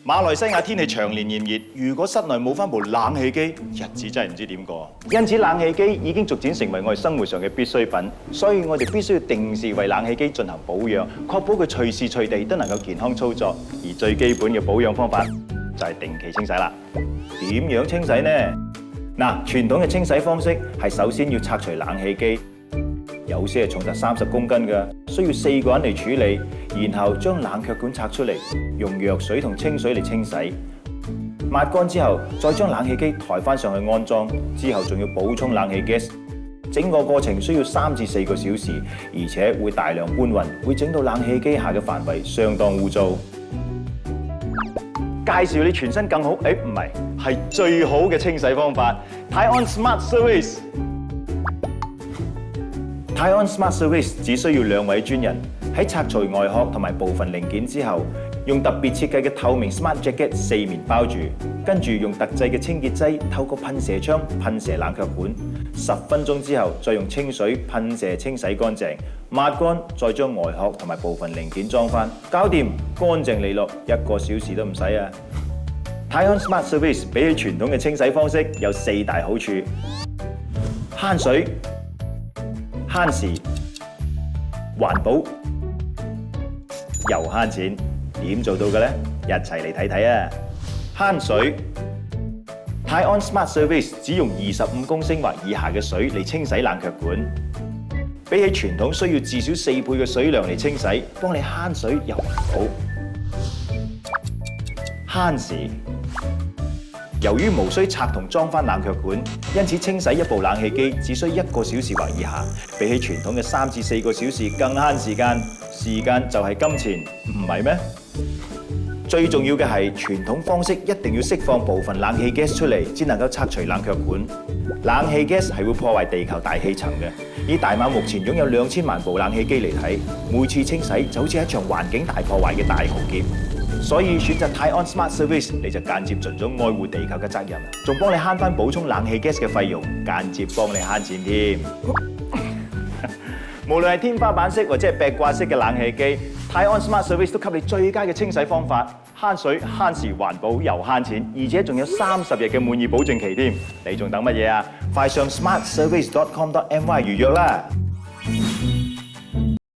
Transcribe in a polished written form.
馬來西亞天氣長年炎熱，如果室內冇翻部冷氣機，日子真係唔知點過。因此，冷氣機已經逐漸成為我哋生活上嘅必需品，所以我哋必須要定時為冷氣機進行保養，確保佢隨時隨地都能夠健康操作。而最基本嘅保養方法就係定期清洗啦。點樣清洗呢？嗱，傳統嘅清洗方式係首先要拆除冷氣機。有些係重達30公斤嘅，需要4個人嚟處理，然後將冷卻管拆出嚟，用藥水同清水嚟清洗，抹乾之後，再將冷氣機抬翻上去安裝，之後仲要補充冷氣 gas， 整個過程需要3至4個小時，而且會大量搬運，會整到冷氣機下嘅範圍相當污糟。介紹你全身更好，唔係，係最好嘅清洗方法 ，Tyon Smart Service。Tyon Smart Service 只需要2位專人喺拆除外殼同埋部分零件之後，用特別設計嘅透明 Smart Jacket 4面包住，跟住用特製嘅清潔劑透過噴射槍噴射冷卻管，10分鐘之後再用清水噴射清洗乾淨，抹乾再將外殼同埋部分零件裝翻，搞掂，乾淨利落，1個小時都唔使啊！Tyon Smart Service 比起傳統嘅清洗方式有4大好處：慳水、慳時、環保又慳錢，點做到嘅呢？一齊嚟睇睇啊！慳水 ，Tyon Smart Service 只用25公升或以下嘅水嚟清洗冷卻管，比起傳統需要至少4倍嘅水量嚟清洗，幫你慳水又環保。慳時。由於無需拆同裝翻冷卻管，因此清洗一部冷氣機只需1個小時或以下，比起傳統嘅3至4個小時更慳時間。時間就係金錢，唔係咩？最重要嘅係傳統方式一定要釋放部分冷氣 gas 出嚟，先能夠拆除冷卻管。冷氣 gas 係會破壞地球大氣層嘅。以大馬目前擁有2000萬部冷氣機嚟睇，每次清洗就好似一場環境大破壞嘅大浩劫。所以選擇 Tyon Smart Service， 你就間接盡咗愛護地球嘅責任，仲幫你慳翻補充冷氣 gas 嘅費用，間接幫你慳錢添。無論係天花板式或者係壁掛式嘅冷氣機 ，Tyon Smart Service 都給你最佳嘅清洗方法，慳水、慳時、環保又慳錢，而且仲有30日嘅滿意保證期添。你仲等乜嘢啊？快上 smartservice.com.my 預約啦！